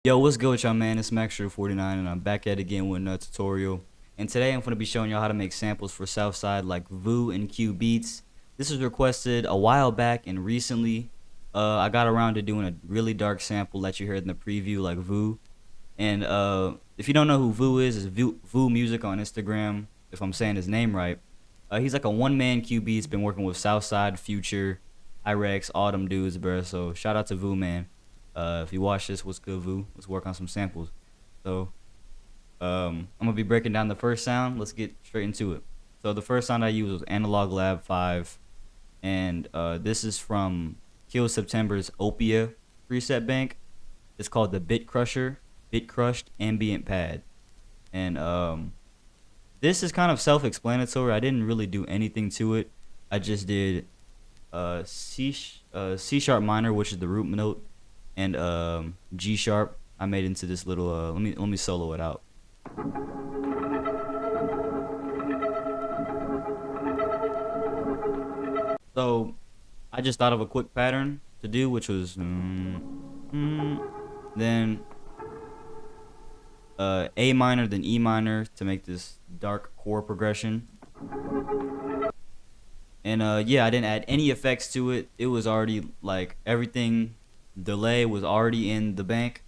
Yo, what's good with y'all, man? It's Maxter49 and I'm back at it again with another tutorial. And today I'm going to be showing y'all how to make samples for Southside like VOU and CUBEATZ. This was requested a while back, and recently I got around to doing a really dark sample that you heard in the preview like VOU. And if you don't know who VOU is, it's VOU Music on Instagram, if I'm saying his name right. He's like a one-man CUBEATZ, been working with Southside, Future, IREX, all them dudes, bro. So shout out to VOU, man. If you watch this, what's good, VOU? Let's work on some samples. So, I'm gonna be breaking down the first sound. Let's get straight into it. So the first sound I used was Analog Lab 5, and this is from Kill September's Opia preset bank. It's called the Bit Crushed Ambient Pad, and this is kind of self-explanatory. I didn't really do anything to it. I just did C sharp minor, which is the root note, and G sharp. I made into this little let me solo it out. So I just thought of a quick pattern to do, which was then A minor, then E minor to make this dark chord progression. And yeah, I didn't add any effects to it. It was already like everything. Delay was already in the bank,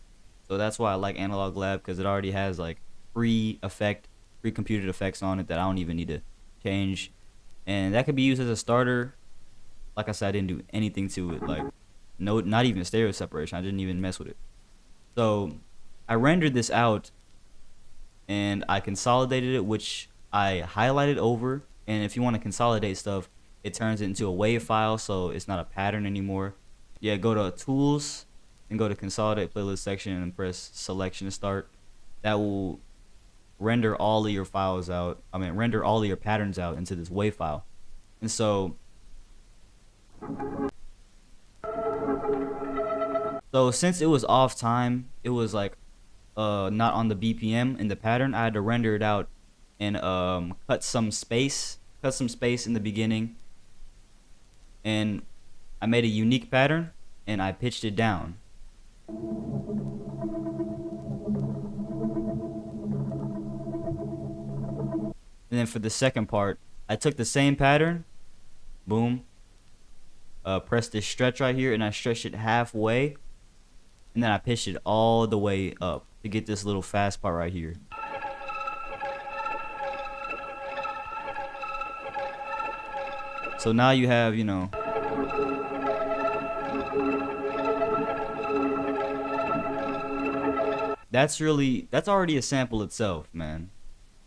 so that's why I like Analog Lab, because it already has like pre-computed effects on it that I don't even need to change, and that could be used as a starter. Like I said, I didn't do anything to it, like no, not even stereo separation. I didn't even mess with it. So I rendered this out and I consolidated it, which I highlighted over. And if you want to consolidate stuff, it turns it into a WAV file, so it's not a pattern anymore. Yeah, go to Tools and go to Consolidate Playlist section and press Selection to start. That will render all of your files out. Render all of your patterns out into this WAV file. And so since it was off time, it was like not on the BPM in the pattern, I had to render it out and cut some space in the beginning, and I made a unique pattern and I pitched it down. And then for the second part, I took the same pattern, boom, pressed this stretch right here, and I stretched it halfway, and then I pitched it all the way up to get this little fast part right here. So now you have, you know, that's already a sample itself, man.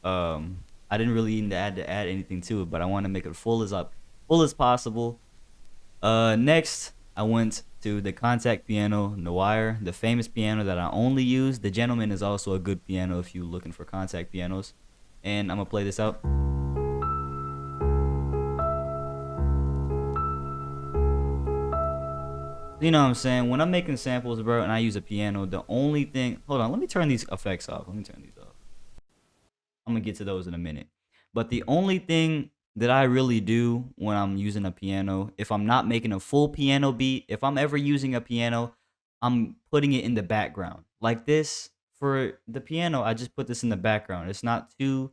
I didn't really need to add anything to it, but I want to make it full as possible. Next, I went to the Contact Piano Noir, the famous piano that I only use. The Gentleman is also a good piano if you're looking for Contact pianos, and I'm gonna play this out. You know what I'm saying? When I'm making samples, bro, and I use a piano, the only thing... Hold on, let me turn these effects off. Let me turn these off. I'm going to get to those in a minute. But the only thing that I really do when I'm using a piano, if I'm not making a full piano beat, if I'm ever using a piano, I'm putting it in the background. Like this, for the piano, I just put this in the background. It's not too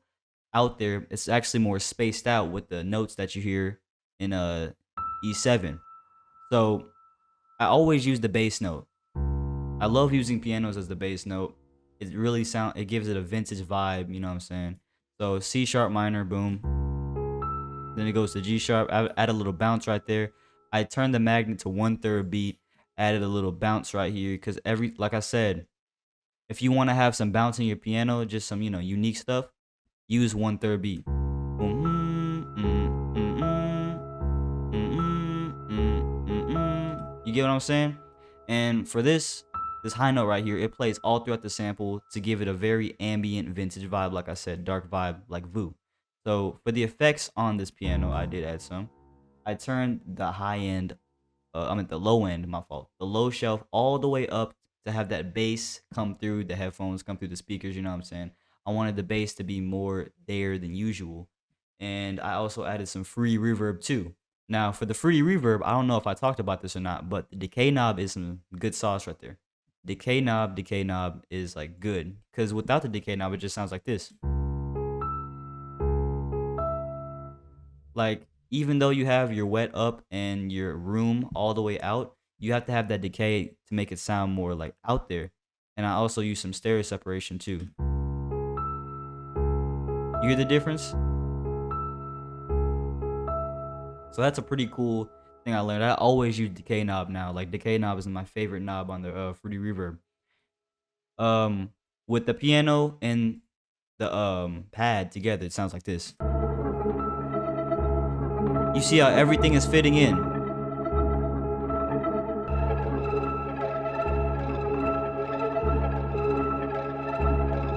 out there. It's actually more spaced out with the notes that you hear in E7. So I always use the bass note. I love using pianos as the bass note. It gives it a vintage vibe, you know what I'm saying? So C sharp minor, boom. Then it goes to G sharp. I add a little bounce right there. I turned the magnet to 1/3 beat, added a little bounce right here, because like I said, if you want to have some bounce in your piano, just some, you know, unique stuff, use 1/3 beat. You get what I'm saying? And for this high note right here, it plays all throughout the sample to give it a very ambient vintage vibe, like I said, dark vibe like VOU. So for the effects on this piano, I did add some. I turned the high end, the low end, my fault, the low shelf all the way up to have that bass come through the headphones, come through the speakers, you know what I'm saying? I wanted the bass to be more there than usual. And I also added some free reverb too. Now, for the free reverb, I don't know if I talked about this or not, but the decay knob is some good sauce right there. decay knob is like good, because without the decay knob, it just sounds like this. Like, even though you have your wet up and your room all the way out, you have to have that decay to make it sound more like out there. And I also use some stereo separation too. You hear the difference? So that's a pretty cool thing I learned. I always use decay knob now. Like, decay knob is my favorite knob on the Fruity Reverb. With the piano and the pad together, it sounds like this. You see how everything is fitting in.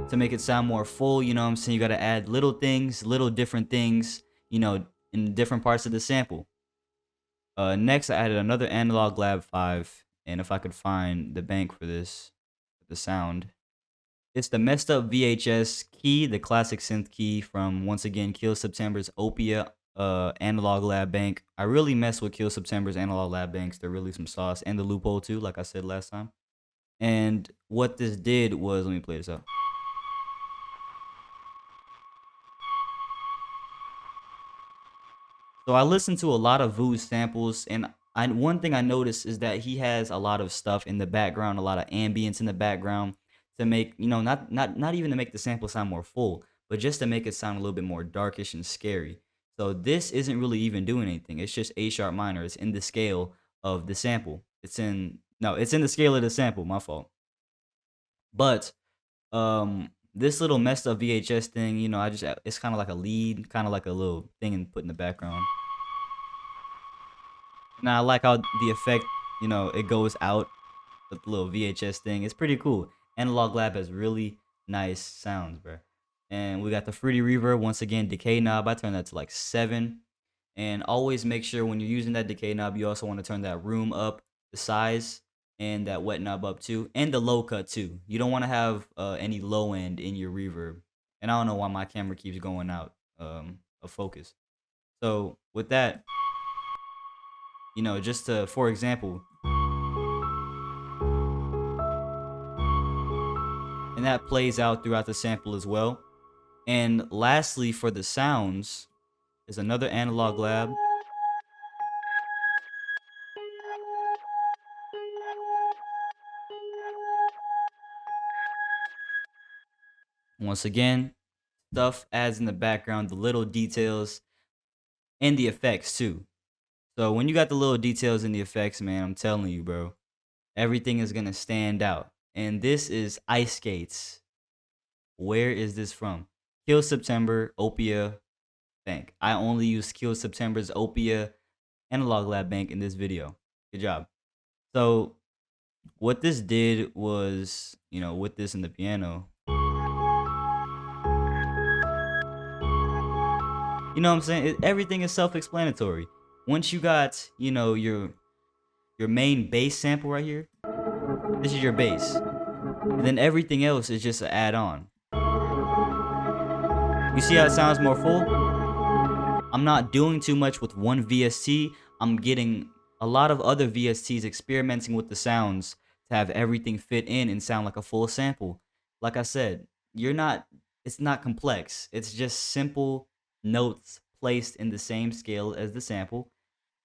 To make it sound more full, you know what I'm saying? You gotta add little things, little different things, you know, in different parts of the sample. Next, I added another analog lab 5, and if I could find the bank for this, the sound. It's the messed up VHS key, the classic synth key from, once again, Kill September's Opia analog lab bank. I really mess with Kill September's analog lab banks. They're really some sauce, and the loophole too, like I said last time. And what this did was, let me play this out. So I listened to a lot of VOU samples, and one thing I noticed is that he has a lot of stuff in the background, a lot of ambience in the background to make, you know, not even to make the sample sound more full, but just to make it sound a little bit more darkish and scary. So this isn't really even doing anything. It's just A sharp minor. It's in the scale of the sample. It's in the scale of the sample. My fault. But this little messed up VHS thing, you know, it's kind of like a lead, kind of like a little thing and put in the background. Now I like how the effect, you know, it goes out with the little VHS thing. It's pretty cool. Analog Lab has really nice sounds, bro. And we got the Fruity Reverb, once again, decay knob. I turn that to like 7. And always make sure when you're using that decay knob, you also want to turn that room up, the size, and that wet knob up too, and the low cut too. You don't want to have any low end in your reverb. And I don't know why my camera keeps going out of focus. So with that, you know, just to, for example, and that plays out throughout the sample as well. And lastly, for the sounds, is another analog lab. Once again, stuff adds in the background, the little details, and the effects too. So when you got the little details and the effects, man, I'm telling you, bro, everything is gonna stand out. And this is Ice Skates. Where is this from? Kill September, Opia Bank. I only use Kill September's Opia Analog Lab Bank in this video. Good job. So what this did was, you know, with this in the piano, you know what I'm saying? Everything is self-explanatory. Once you got, you know, your main bass sample right here, this is your bass. And then everything else is just an add-on. You see how it sounds more full? I'm not doing too much with one VST. I'm getting a lot of other VSTs experimenting with the sounds to have everything fit in and sound like a full sample. Like I said, it's not complex. It's just simple notes placed in the same scale as the sample,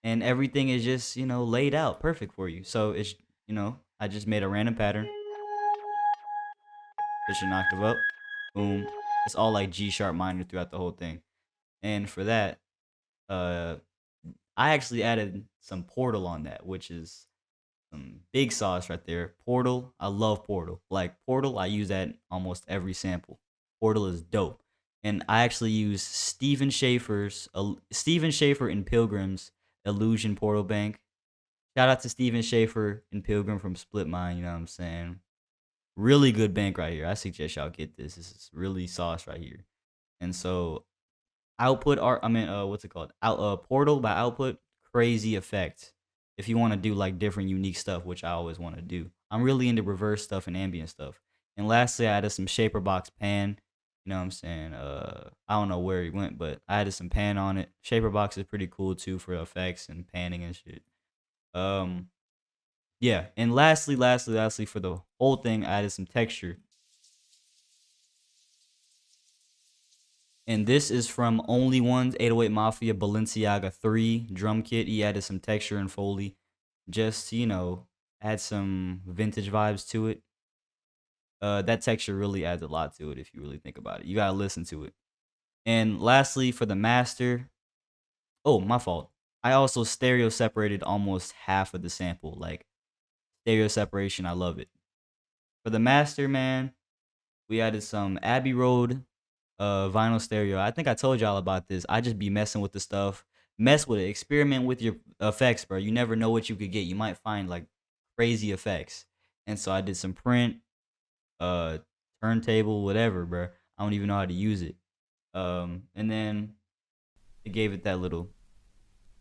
and everything is just, you know, laid out perfect for you. So it's, you know, I just made a random pattern, push an octave up, boom. It's all like G sharp minor throughout the whole thing. And for that, I actually added some Portal on that, which is some big sauce right there. Portal, I love Portal. Like Portal, I use that almost every sample. Portal is dope. And I actually use Steven Schaefer and Pilgrim's Illusion Portal Bank. Shout out to Steven Schaefer and Pilgrim from Split Mind, you know what I'm saying? Really good bank right here. I suggest y'all get this. This is really sauce right here. And so what's it called? Portal by Output, crazy effect. If you want to do like different unique stuff, which I always want to do. I'm really into reverse stuff and ambient stuff. And lastly, I added some Shaper Box pan. You know what I'm saying? I don't know where he went, but I added some pan on it. Shaper Box is pretty cool too for effects and panning and shit. Yeah, and lastly, for the whole thing, I added some texture. And this is from Only Ones 808 Mafia Balenciaga 3 drum kit. He added some texture and Foley. Just, add some vintage vibes to it. That texture really adds a lot to it if you really think about it. You gotta listen to it. And lastly, for the master, oh, my fault. I also stereo separated almost half of the sample. Like, stereo separation, I love it. For the master, man, we added some Abbey Road vinyl stereo. I think I told y'all about this. I just be messing with the stuff. Mess with it. Experiment with your effects, bro. You never know what you could get. You might find like crazy effects. And so I did some print, uh, turntable, whatever, bro. I don't even know how to use it. And then it gave it that little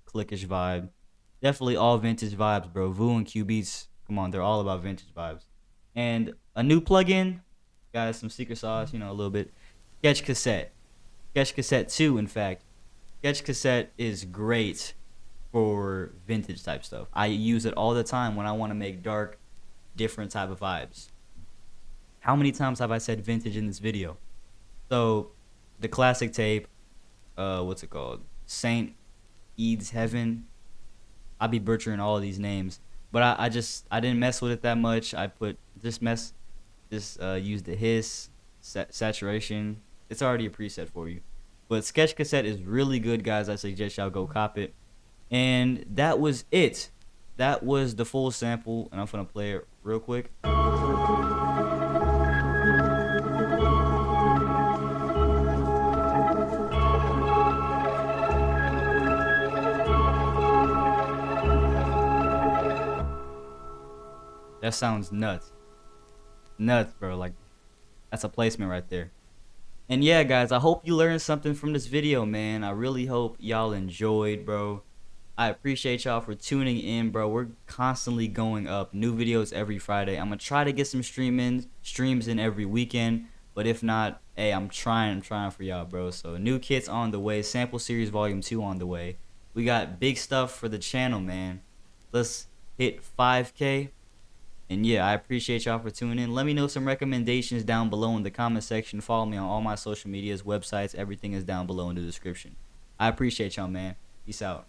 clickish vibe. Definitely all vintage vibes, bro. VOU and CUBEATZ, come on, they're all about vintage vibes. And a new plugin, guys, some secret sauce, a little bit. Sketch Cassette. Sketch Cassette 2, in fact. Sketch Cassette is great for vintage type stuff. I use it all the time when I want to make dark, different type of vibes. How many times have I said vintage in this video? So, the classic tape, what's it called? Saint Eads Heaven. I be butchering all of these names, but I didn't mess with it that much. I put used the hiss, saturation. It's already a preset for you. But Sketch Cassette is really good, guys. I suggest y'all go cop it. And that was it. That was the full sample, and I'm gonna play it real quick. That sounds nuts. Nuts, bro. Like, that's a placement right there. And yeah, guys, I hope you learned something from this video, man. I really hope y'all enjoyed, bro. I appreciate y'all for tuning in, bro. We're constantly going up. New videos every Friday. I'm going to try to get some streams in every weekend. But if not, hey, I'm trying for y'all, bro. So new kits on the way. Sample Series Volume 2 on the way. We got big stuff for the channel, man. Let's hit 5K. And yeah, I appreciate y'all for tuning in. Let me know some recommendations down below in the comment section. Follow me on all my social medias, websites. Everything is down below in the description. I appreciate y'all, man. Peace out.